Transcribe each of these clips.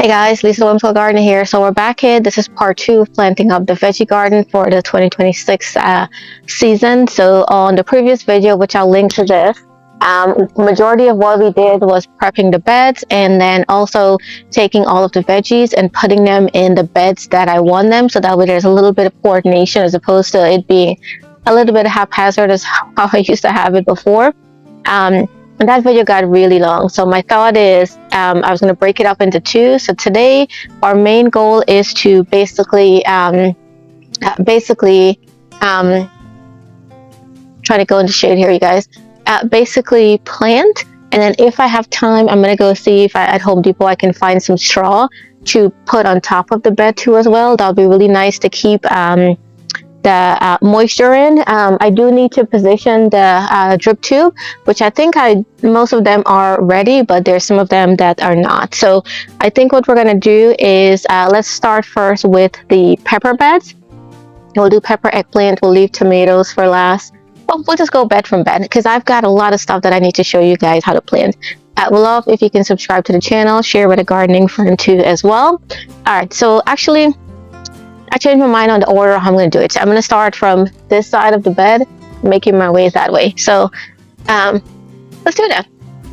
Hey guys, Lisa Whimsical Garden here. So we're back here. This is part 2 of planting up the veggie garden for the 2026 season. So on the previous video, which I'll link to this, majority of what we did was prepping the beds and then also taking all of the veggies and putting them in the beds that I want them, so that way there's a little bit of coordination as opposed to it being a little bit haphazard as how I used to have it before. And that video got really long, so my thought is I was going to break it up into 2. So today our main goal is to basically try to go into shade here, you guys. Basically plant, and then if I have time, I'm going to go see if at Home Depot I can find some straw to put on top of the bed too as well. That'll be really nice to keep the moisture in. I do need to position the drip tube, which I think most of them are ready, but there's some of them that are not. So I think what we're going to do is let's start first with the pepper beds. We'll do pepper, eggplant, we'll leave tomatoes for last. Well, we'll just go bed from bed because I've got a lot of stuff that I need to show you guys how to plant. I would love if you can subscribe to the channel, share with a gardening friend too as well. Alright, so actually I changed my mind on the order how I'm going to do it. So I'm going to start from this side of the bed, making my way that way. So let's do that.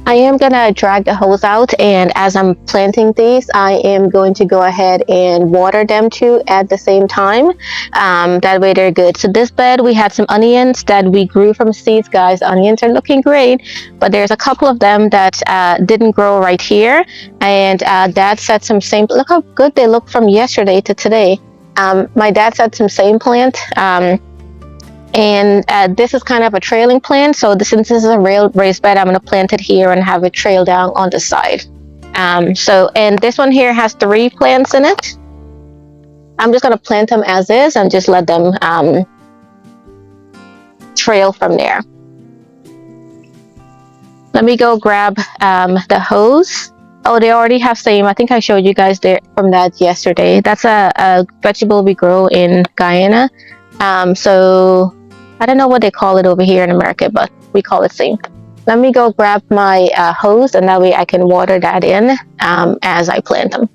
I am going to drag the hose out, and as I'm planting these, I am going to go ahead and water them too at the same time. That way they're good. So this bed, we had some onions that we grew from seeds, guys. Onions are looking great, but there's a couple of them that didn't grow right here, and Dad said some same. Look how good they look from yesterday to today. My dad said some same plant, and this is kind of a trailing plant, so since this is a raised bed, I'm going to plant it here and have it trail down on the side. And this one here has 3 plants in it. I'm just going to plant them as is and just let them trail from there. Let me go grab the hose. Oh, they already have same. I think I showed you guys there from that yesterday. That's a vegetable we grow in Guyana. So I don't know what they call it over here in America, but we call it same. Let me go grab my hose, and that way I can water that in as I plant them.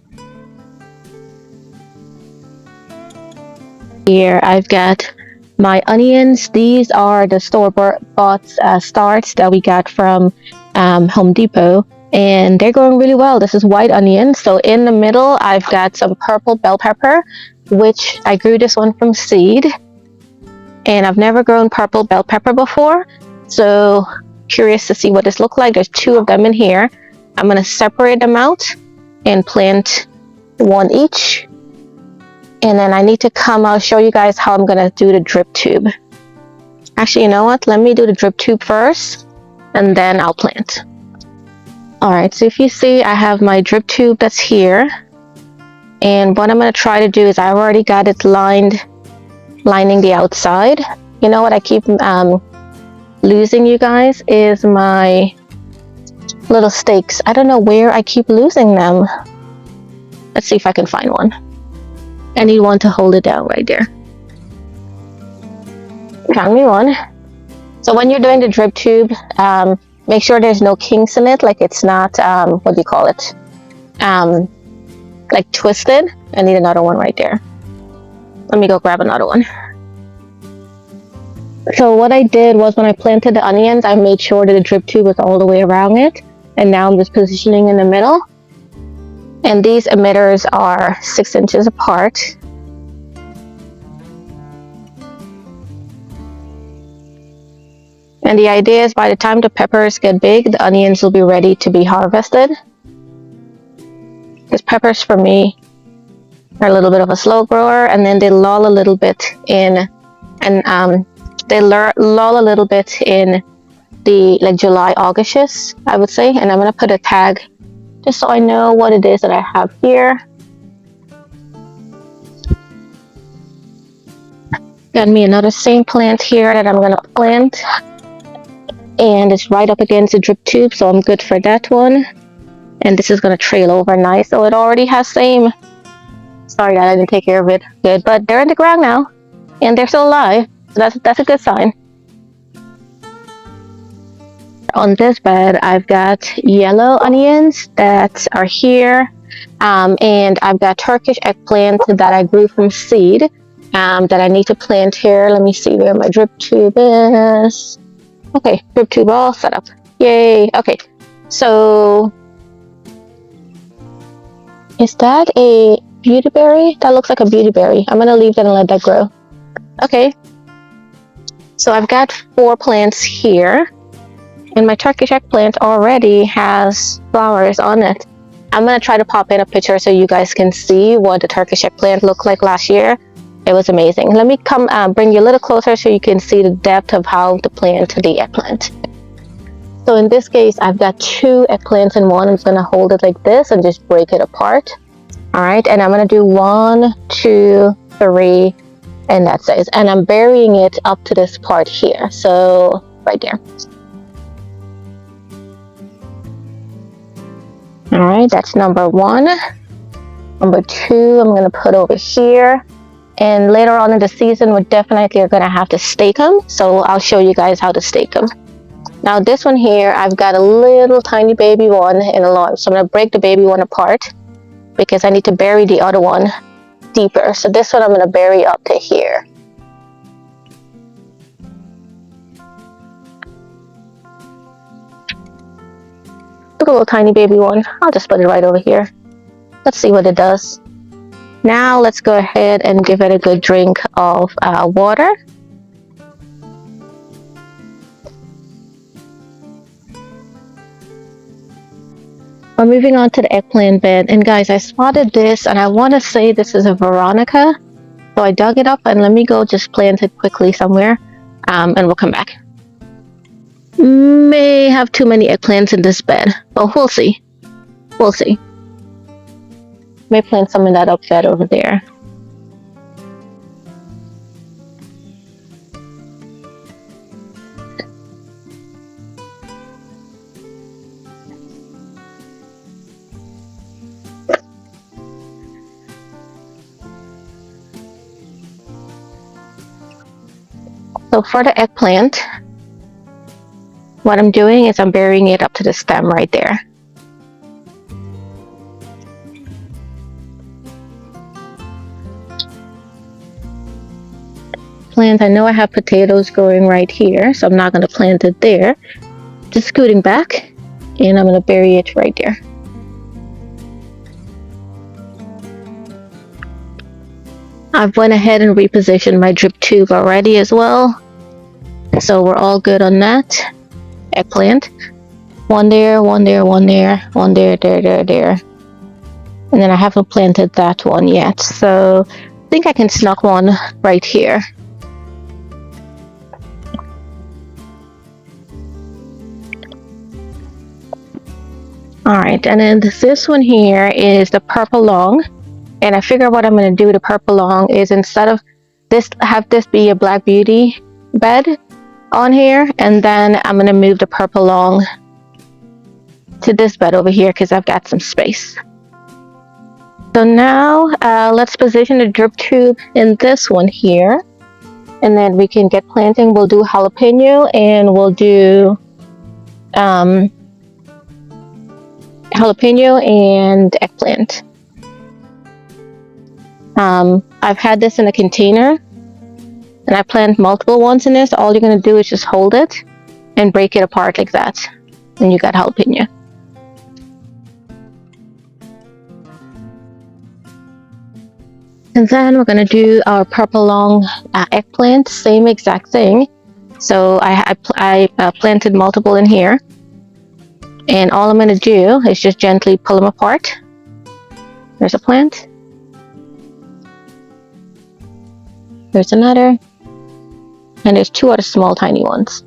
Here I've got my onions. These are the store-bought starts that we got from Home Depot. And they're growing really well. This is white onion. So in the middle, I've got some purple bell pepper, which I grew this one from seed. And I've never grown purple bell pepper before. So curious to see what this looks like. There's 2 of them in here. I'm going to separate them out and plant 1 each. And then I need to I'll show you guys how I'm going to do the drip tube. Actually, you know what? Let me do the drip tube first, and then I'll plant. Alright, so if you see, I have my drip tube that's here, and what I'm going to try to do is I've already got it lining the outside. You know what I keep losing, you guys, is my little stakes. I don't know where I keep losing them. Let's see if I can find one. I need one to hold it down right there. Found me one. So when you're doing the drip tube, make sure there's no kinks in it, like it's not, what do you call it? Like twisted. I need another one right there. Let me go grab another one. So what I did was when I planted the onions, I made sure that the drip tube was all the way around it. And now I'm just positioning in the middle. And these emitters are 6 inches apart. And the idea is by the time the peppers get big, the onions will be ready to be harvested. Because peppers for me are a little bit of a slow grower, and then they lull a little bit in, and lull a little bit in the July, August, I would say. And I'm gonna put a tag just so I know what it is that I have here. Got me another same plant here that I'm gonna plant. And it's right up against the drip tube, so I'm good for that one. And this is going to trail over nice. So it already has same. Sorry that I didn't take care of it good, but they're in the ground now, and they're still alive. So that's a good sign. On this bed, I've got yellow onions that are here. And I've got Turkish eggplant that I grew from seed that I need to plant here. Let me see where my drip tube is. Okay, drip tube all set up. Yay. Okay, so is that a beauty berry? That looks like a beauty berry. I'm gonna leave that and let that grow. Okay, so I've got 4 plants here, and my Turkish eggplant already has flowers on it. I'm gonna try to pop in a picture so you guys can see what the Turkish eggplant looked like last year. It was amazing. Let me come bring you a little closer so you can see the depth of how to plant the eggplant. So in this case, I've got 2 eggplants in one. I'm just gonna hold it like this and just break it apart. All right, and I'm gonna do 1, 2, 3, and that's it. And I'm burying it up to this part here. So right there. All right, that's number 1. Number 2, I'm gonna put over here. And later on in the season, we definitely are gonna have to stake them. So I'll show you guys how to stake them. Now this one here, I've got a little tiny baby one in a lot. So I'm gonna break the baby one apart because I need to bury the other one deeper. So this one I'm gonna bury up to here. Look, a little tiny baby one. I'll just put it right over here. Let's see what it does. Now let's go ahead and give it a good drink of water. We're moving on to the eggplant bed, and guys, I spotted this and I want to say this is a Veronica, so I dug it up and let me go just plant it quickly somewhere, and we'll come back. May have too many eggplants in this bed, but we'll see. We'll see. May plant some in that up bed over there. So for the eggplant, what I'm doing is I'm burying it up to the stem right there. Plant, I know I have potatoes growing right here, so I'm not going to plant it there. Just scooting back, and I'm going to bury it right there. I've went ahead and repositioned my drip tube already as well, so we're all good on that. Eggplant, 1 there, 1 there, 1 there, 1 there, there, and then I haven't planted that one yet, so I think I can snuck one right here. Alright, and then this one here is the purple long. And I figure what I'm going to do with the purple long is instead of this, have this be a black beauty bed on here. And then I'm going to move the purple long to this bed over here because I've got some space. So now let's position the drip tube in this one here. And then we can get planting. We'll do jalapeno and we'll do jalapeno and eggplant. I've had this in a container and I plant multiple ones in this. All you're going to do is just hold it and break it apart like that. And you got jalapeno. And then we're going to do our purple long eggplant, same exact thing. So I planted multiple in here. And all I'm going to do is just gently pull them apart. There's a plant. There's another. And there's 2 other small tiny ones.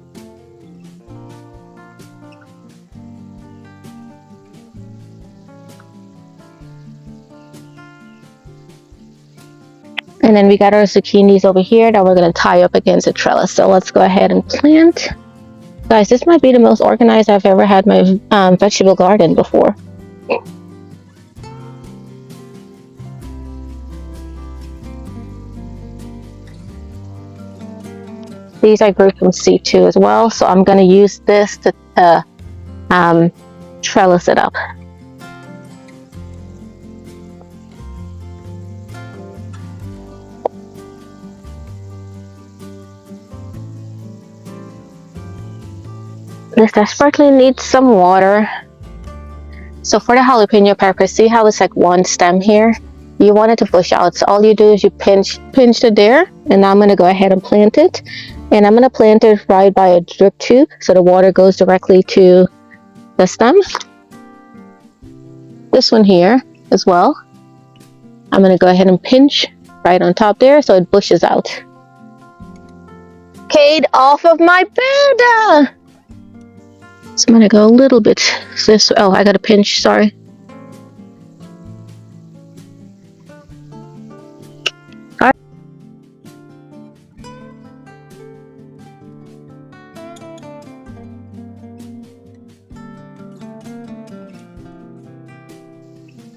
And then we got our zucchinis over here that we're going to tie up against the trellis. So let's go ahead and plant. Guys, this might be the most organized I've ever had my vegetable garden before. These I grew from seed too as well, so I'm going to use this to trellis it up. This desperately needs some water. So for the jalapeno pepper, see how it's like one stem here? You want it to push out. So all you do is you pinch it there, and now I'm gonna go ahead and plant it. And I'm gonna plant it right by a drip tube so the water goes directly to the stem. This one here as well. I'm gonna go ahead and pinch right on top there so it bushes out. Kate, off of my bed! So I'm gonna go a little bit this. Oh, I got a pinch. Sorry.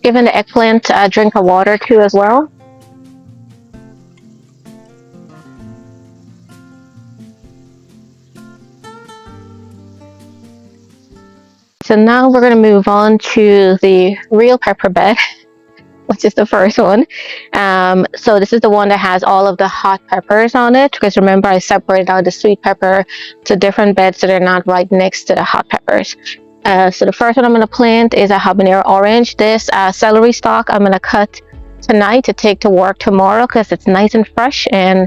Giving the eggplant a drink of water too as well. So now we're going to move on to the real pepper bed, which is the first one. So this is the one that has all of the hot peppers on it, because remember I separated out the sweet pepper to different beds so they're not right next to the hot peppers. So the first one I'm going to plant is a habanero orange. This celery stalk I'm going to cut tonight to take to work tomorrow because it's nice and fresh, and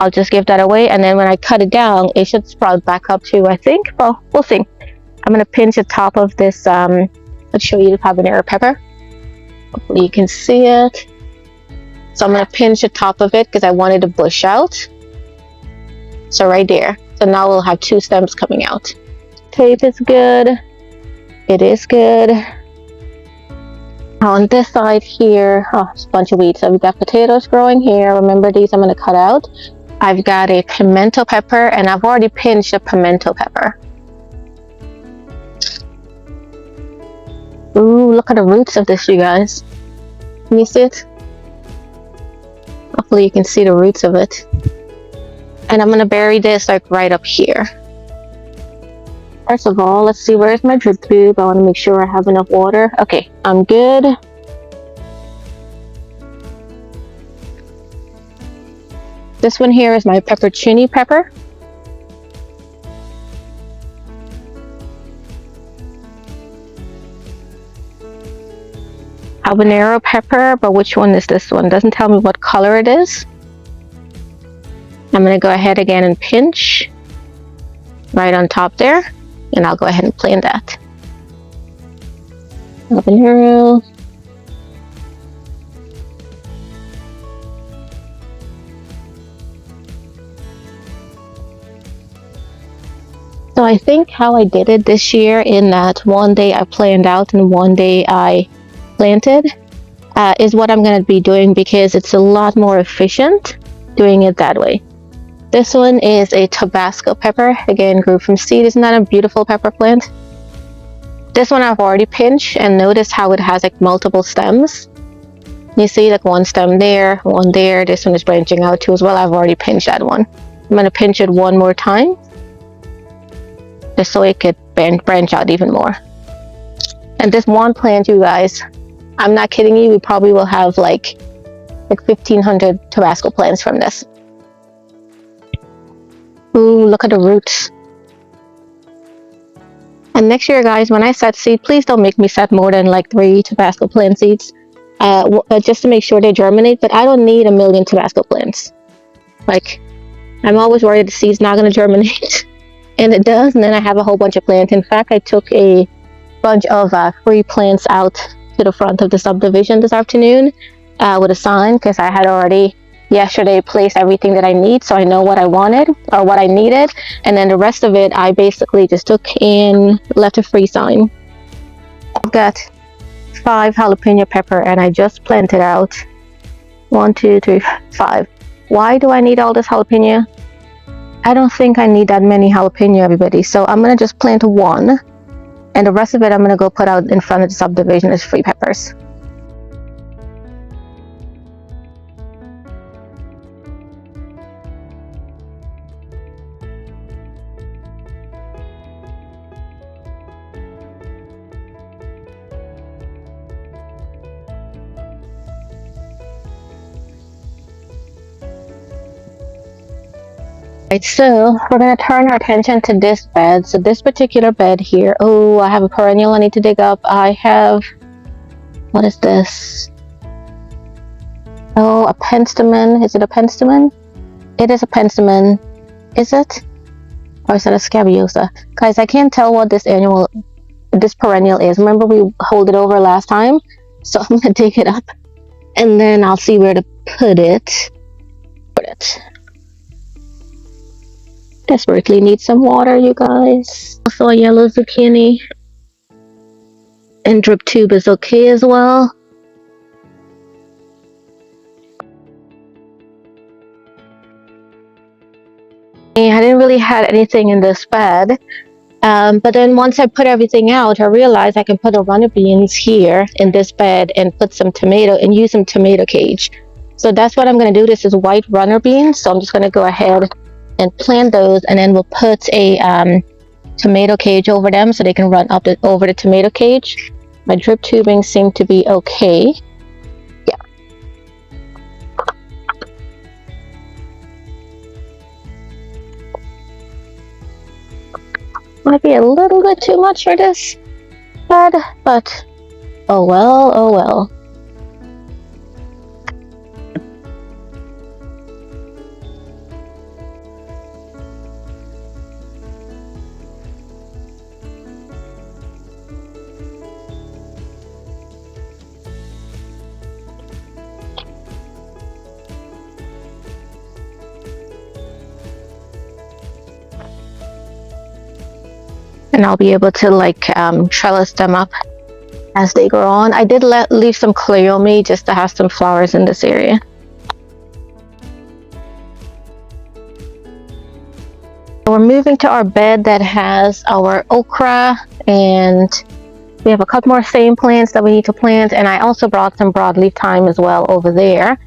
I'll just give that away. And then when I cut it down, it should sprout back up too, I think. Well, we'll see. I'm going to pinch the top of this, let's show you the habanero pepper. Hopefully you can see it. So I'm going to pinch the top of it because I wanted to bush out. So right there. So now we'll have two stems coming out. Tape is good. It is good. On this side here, oh, it's a bunch of weeds. So we've got potatoes growing here. Remember, these I'm going to cut out. I've got a pimento pepper, and I've already pinched a pimento pepper. Ooh, look at the roots of this, you guys. Can you see it? Hopefully you can see the roots of it. And I'm going to bury this like right up here. First of all, let's see, where's my drip tube? I want to make sure I have enough water. Okay, I'm good. This one here is my pepperoni pepper. Habanero pepper, but which one is this one? Doesn't tell me what color it is. I'm going to go ahead again and pinch right on top there, and I'll go ahead and plant that. Habanero. So I think how I did it this year, in that one day I planned out and one day I planted, is what I'm going to be doing, because it's a lot more efficient doing it that way. This one is a Tabasco pepper, again grew from seed. Isn't that a beautiful pepper plant? This one I've already pinched, and notice how it has like multiple stems. You see like one stem there, one there. This one is branching out too as well. I've already pinched that one. I'm going to pinch it one more time just so it could branch out even more. And this one plant, you guys, I'm not kidding you, we probably will have like 1,500 Tabasco plants from this. Ooh, look at the roots. And next year, guys, when I set seed, please don't make me set more than like 3 Tabasco plant seeds, just to make sure they germinate. But I don't need 1,000,000 Tabasco plants. Like, I'm always worried the seed's not going to germinate. And it does, and then I have a whole bunch of plants. In fact, I took a bunch of free plants out to the front of the subdivision this afternoon with a sign, because I had already yesterday placed everything that I need, so I know what I wanted or what I needed, and then the rest of it I basically just took and left a free sign. I've got 5 jalapeno pepper, and I just planted out 1, 2, 3, 5. Why do I need all this jalapeno? I don't think I need that many jalapeno, everybody, so I'm gonna just plant 1, and the rest of it I'm gonna go put out in front of the subdivision as free peppers. Right, so we're going to turn our attention to this bed. So this particular bed here, oh, I have a perennial I need to dig up. I have, what is this? Oh, a penstemon. Is it a penstemon? It is a penstemon. Is it? Or is it a scabiosa? Guys, I can't tell what this perennial is. Remember we hold it over last time? So I'm going to dig it up and then I'll see where to put it. Desperately need some water, you guys. Also a yellow zucchini. And drip tube is okay as well. I didn't really have anything in this bed. But then once I put everything out, I realized I can put a runner beans here in this bed and put some tomato and use some tomato cage. So that's what I'm going to do. This is white runner beans. So I'm just going to go ahead and plant those, and then we'll put a tomato cage over them so they can run up over the tomato cage. My drip tubing seemed to be okay. Yeah. Might be a little bit too much for this bed, but oh well, oh well. And I'll be able to like trellis them up as they grow on. I did leave some clay on me just to have some flowers in this area. We're moving to our bed that has our okra, and we have a couple more same plants that we need to plant, and I also brought some broadleaf thyme as well over there.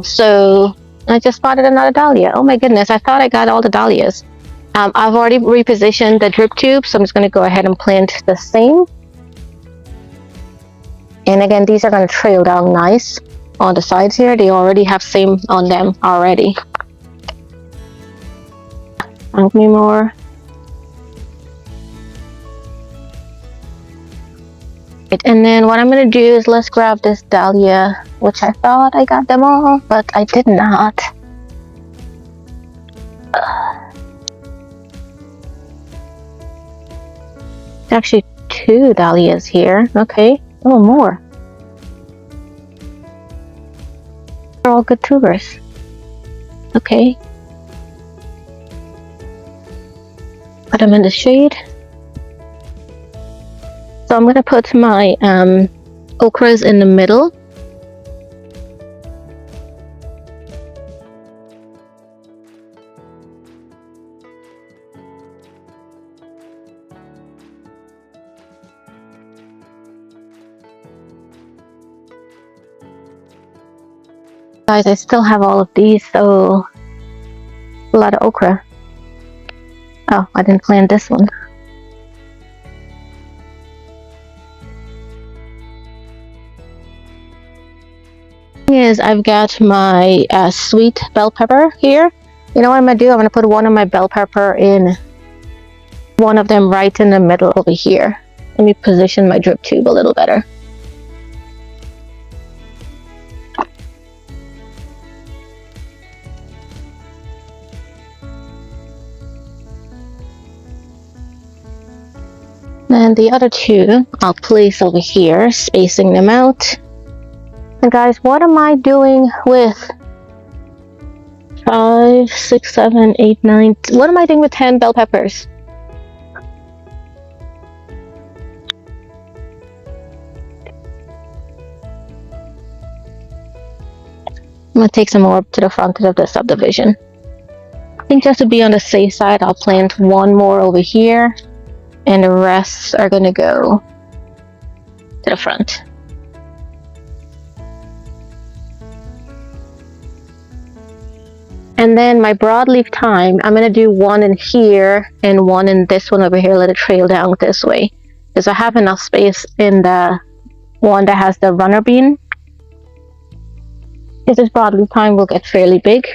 So I just spotted another dahlia. Oh my goodness, I thought I got all the dahlias. I've already repositioned the drip tube, so I'm just going to go ahead and plant the same. And again, these are going to trail down nice on the sides here. They already have same on them already. Find me more. And then what I'm going to do is let's grab this dahlia, which I thought I got them all, but I did not. There's actually 2 dahlias here. Okay. Oh, more. They're all good tubers. Okay. Put them in the shade. So I'm going to put my okras in the middle. Guys, I still have all of these, so a lot of okra. Oh, I didn't plant this one. Is I've got my sweet bell pepper here. You know what I'm gonna do? I'm gonna put one of my bell pepper in one of them right in the middle over here. Let me position my drip tube a little better. And the other 2 I'll place over here, spacing them out. And guys, what am I doing with 5, 6, 7, 8, 9? What am I doing with 10 bell peppers? I'm gonna take some more to the front of the subdivision. I think just to be on the safe side, I'll plant 1 more over here, and the rest are gonna go to the front. And then my broadleaf thyme, I'm going to do 1 in here and 1 in this one over here. Let it trail down this way, because I have enough space in the one that has the runner bean. Because this broadleaf thyme will get fairly big.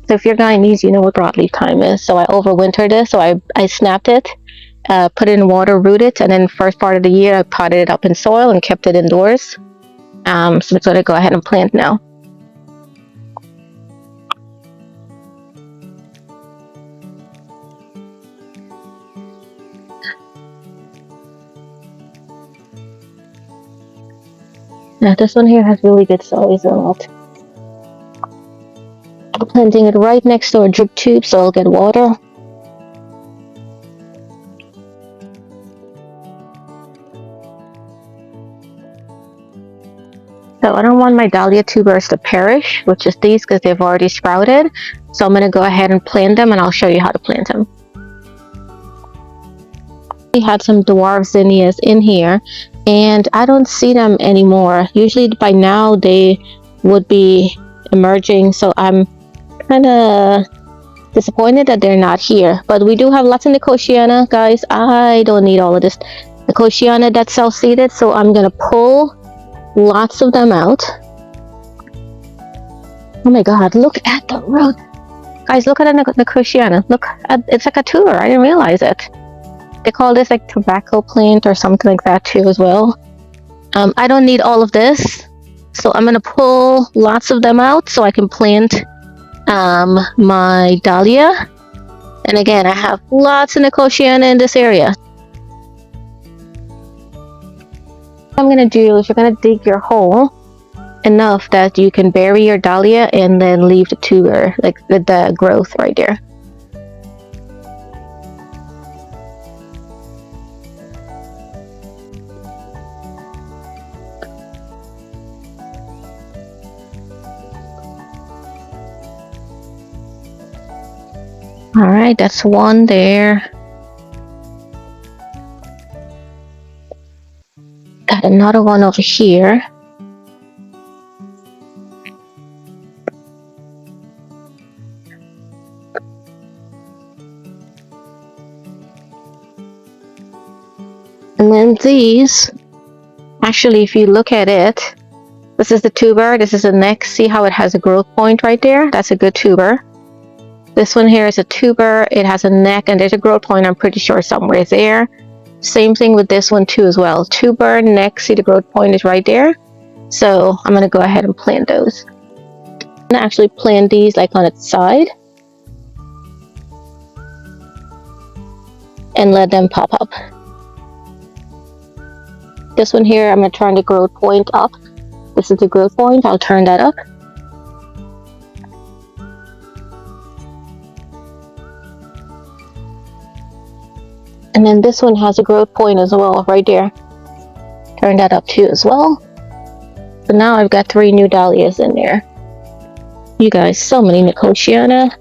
So if you're Guyanese, you know what broadleaf thyme is. So I overwintered this. So I snapped it, put it in water, rooted it, and then first part of the year I potted it up in soil and kept it indoors. So it's going to go ahead and plant now. Now this one here has really good size on it. I'm planting it right next to a drip tube so I'll get water. So I don't want my dahlia tubers to perish, which is these because they've already sprouted. So I'm going to go ahead and plant them and I'll show you how to plant them. We had some dwarf zinnias in here and I don't see them anymore. Usually by now they would be emerging, so I'm kind of disappointed that they're not here. But we do have lots of nicotiana, guys. I don't need all of this nicotiana that's self-seeded, so I'm going to pull lots of them out. Oh my god, look at the root. Guys, look at the nicotiana. Look at, it's like a tuber. I didn't realize it. They call this like tobacco plant or something like that too as well. I don't need all of this, so I'm gonna pull lots of them out so I can plant my dahlia. And again, I have lots of nicotiana in this area. What I'm gonna do is you're gonna dig your hole enough that you can bury your dahlia and then leave the tuber, like the growth right there. All right, that's one there. Got another one over here. And then these, actually, if you look at it, this is the tuber, this is the neck. See how it has a growth point right there? That's a good tuber. This one here is a tuber, it has a neck, and there's a growth point, I'm pretty sure, somewhere there. Same thing with this one too as well. Tuber, neck, see the growth point is right there. So I'm going to go ahead and plant those. I'm going to actually plant these like on its side. And let them pop up. This one here, I'm going to turn the growth point up. This is the growth point, I'll turn that up. And then this one has a growth point as well, right there. Turn that up too as well. So now I've got 3 new dahlias in there. You guys, so many nicotiana.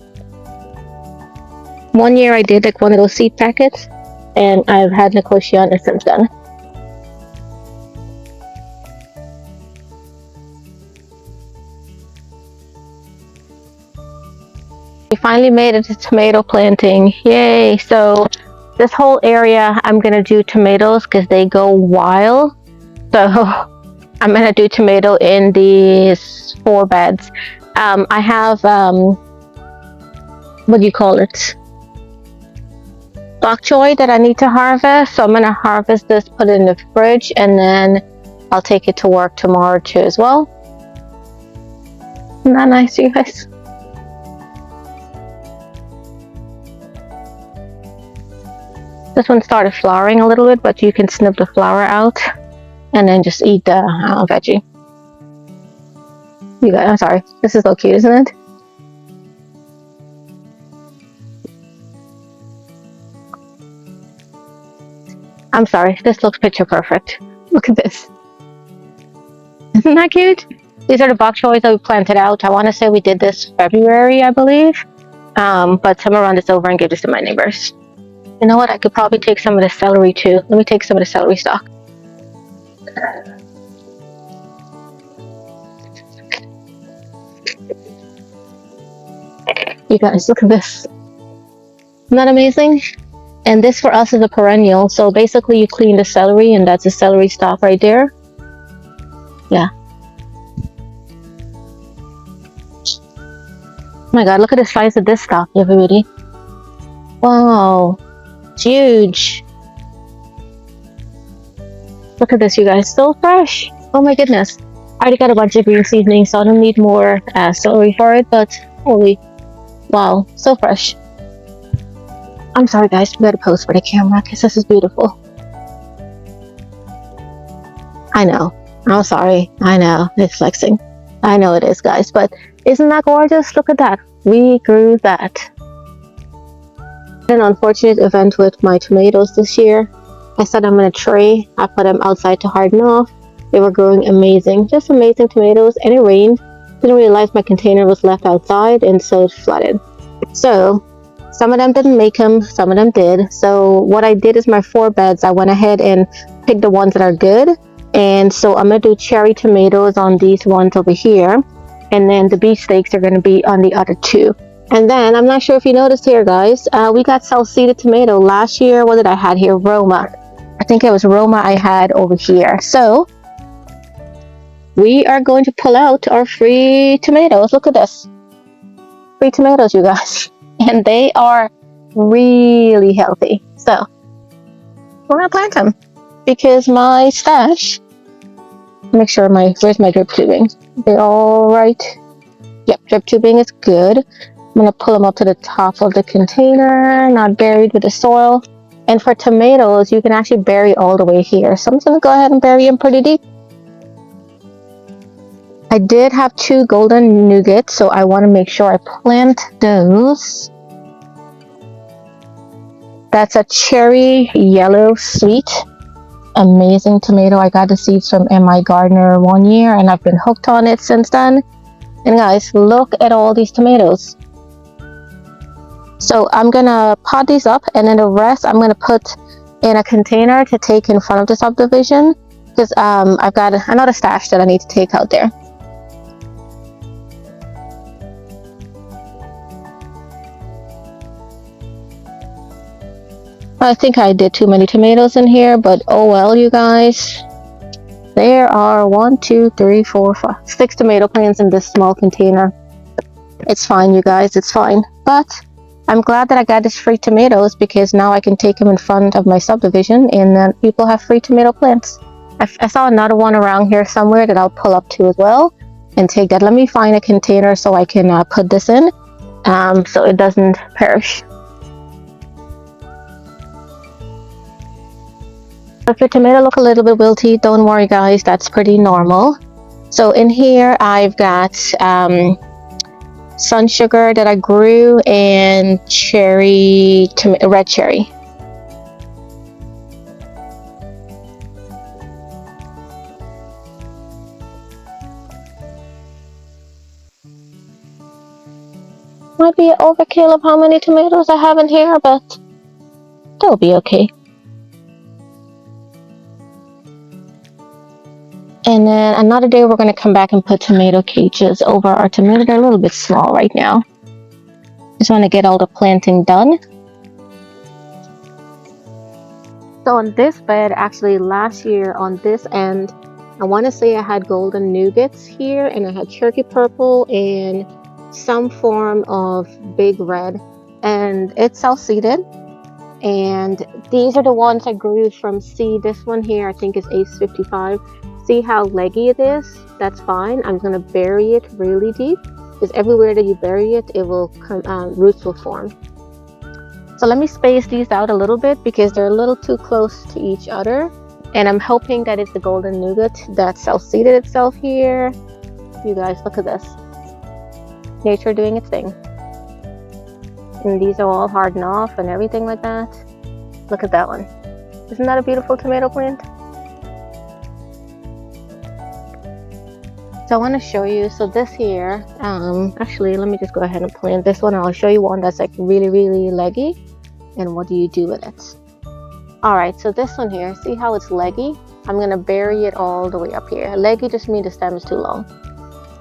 One year I did like one of those seed packets, and I've had nicotiana since then. We finally made it to tomato planting. Yay! So this whole area, I'm going to do tomatoes because they go wild. So I'm going to do tomato in these 4 beds. I have, what do you call it? Bok choy that I need to harvest. So I'm going to harvest this, put it in the fridge, and then I'll take it to work tomorrow too as well. Isn't that nice, you guys? This one started flowering a little bit, but you can snip the flower out and then just eat the veggie. You guys, I'm sorry. This is so cute, isn't it? I'm sorry. This looks picture perfect. Look at this. Isn't that cute? These are the bok choys that we planted out. I want to say we did this February, I believe. But someone ran this over and gave this to my neighbors. You know what? I could probably take some of the celery too. Let me take some of the celery stalk. You guys, look at this. Isn't that amazing? And this for us is a perennial. So basically you clean the celery and that's a celery stalk right there. Yeah. Oh my god, look at the size of this stuff, everybody. Wow, it's huge. Look at this, you guys, so fresh. Oh my goodness. I already got a bunch of green seasonings, so I don't need more celery for it, but holy, wow, so fresh. I'm sorry guys, I better pose for the camera because this is beautiful. I know, I'm sorry, I know, it's flexing. I know it is, guys, but isn't that gorgeous? Look at that, we grew that. An unfortunate event with my tomatoes this year. I set them in a tray, I put them outside to harden off. They were growing amazing, just amazing tomatoes, and it rained. Didn't realize my container was left outside, and so it flooded. So some of them didn't make them, some of them did. So what I did is my 4 beds, I went ahead and picked the ones that are good. And so I'm going to do cherry tomatoes on these ones over here. And then the beefsteaks are going to be on the other 2. And then, I'm not sure if you noticed here, guys, we got self-seeded tomato. Last year, what did I had here? Roma. I think it was Roma I had over here. So we are going to pull out our free tomatoes. Look at this. Free tomatoes, you guys. And they are really healthy. So we're going to plant them. Because my stash, make sure where's my drip tubing? They're all right. Yep, drip tubing is good. I'm going to pull them up to the top of the container, not buried with the soil. And for tomatoes, you can actually bury all the way here. So I'm just going to go ahead and bury them pretty deep. I did have 2 golden nougats, so I want to make sure I plant those. That's a cherry yellow sweet. Amazing tomato. I got the seeds from MI Gardener 1 year, and I've been hooked on it since then. And guys, look at all these tomatoes. So I'm gonna pot these up, and then the rest I'm gonna put in a container to take in front of the subdivision, because I've got another stash that I need to take out there. I think I did too many tomatoes in here, but oh well, you guys. There are 1, 2, 3, 4, 5, 6 tomato plants in this small container. It's fine, you guys, it's fine. But I'm glad that I got these free tomatoes, because now I can take them in front of my subdivision, and then people have free tomato plants. I saw another one around here somewhere that I'll pull up to as well and take that. Let me find a container so I can put this in, so it doesn't perish. If your tomato look a little bit wilty, don't worry guys, that's pretty normal. So in here I've got sun sugar that I grew, and red cherry. Might be an overkill of how many tomatoes I have in here, but they'll be okay. And then another day we're going to come back and put tomato cages over our tomato. They're a little bit small right now. Just want to get all the planting done. So on this bed, actually last year on this end, I want to say I had golden nougats here, and I had turkey purple and some form of big red, and it's self-seeded. And these are the ones I grew from seed. This one here I think is Ace 55. See how leggy it is? That's fine. I'm going to bury it really deep, because everywhere that you bury it, it will come, roots will form. So let me space these out a little bit, because they're a little too close to each other. And I'm hoping that it's the golden nougat that self-seeded itself here. You guys, look at this. Nature doing its thing. And these are all hardened off and everything like that. Look at that one. Isn't that a beautiful tomato plant? So I want to show you, so this here, actually let me just go ahead and plant this one, and I'll show you one that's like really, really leggy, and what do you do with it. Alright, so this one here, see how it's leggy? I'm going to bury it all the way up here. Leggy just means the stem is too long.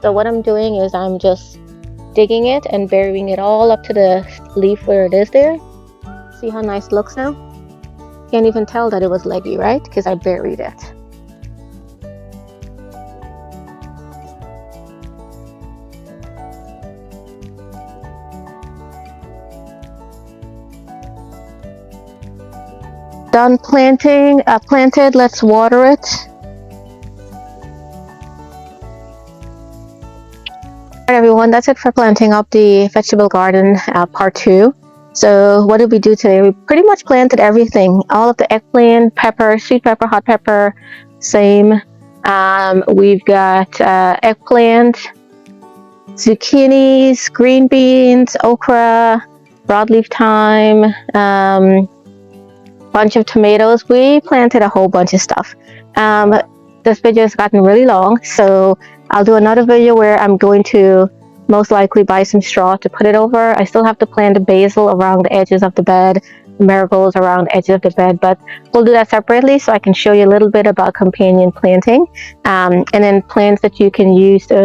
So what I'm doing is I'm just digging it and burying it all up to the leaf where it is there. See how nice it looks now? Can't even tell that it was leggy, right? Because I buried it. done planted, let's water it. Alright everyone, that's it for planting up the vegetable garden part 2. So what did we do today? We pretty much planted everything. All of the eggplant, pepper, sweet pepper, hot pepper, same. We've got eggplant, zucchinis, green beans, okra, broadleaf thyme, bunch of tomatoes. We planted a whole bunch of stuff. This video has gotten really long, so I'll do another video where I'm going to most likely buy some straw to put it over. I still have to plant the basil around the edges of the bed, marigolds around the edges of the bed, but we'll do that separately so I can show you a little bit about companion planting, and then plants that you can use to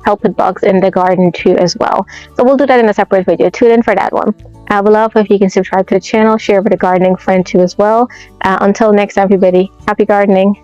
help with bugs in the garden too as well. So we'll do that in a separate video. Tune in for that one. I would love if you can subscribe to the channel, share with a gardening friend too as well. Until next time, everybody, happy gardening.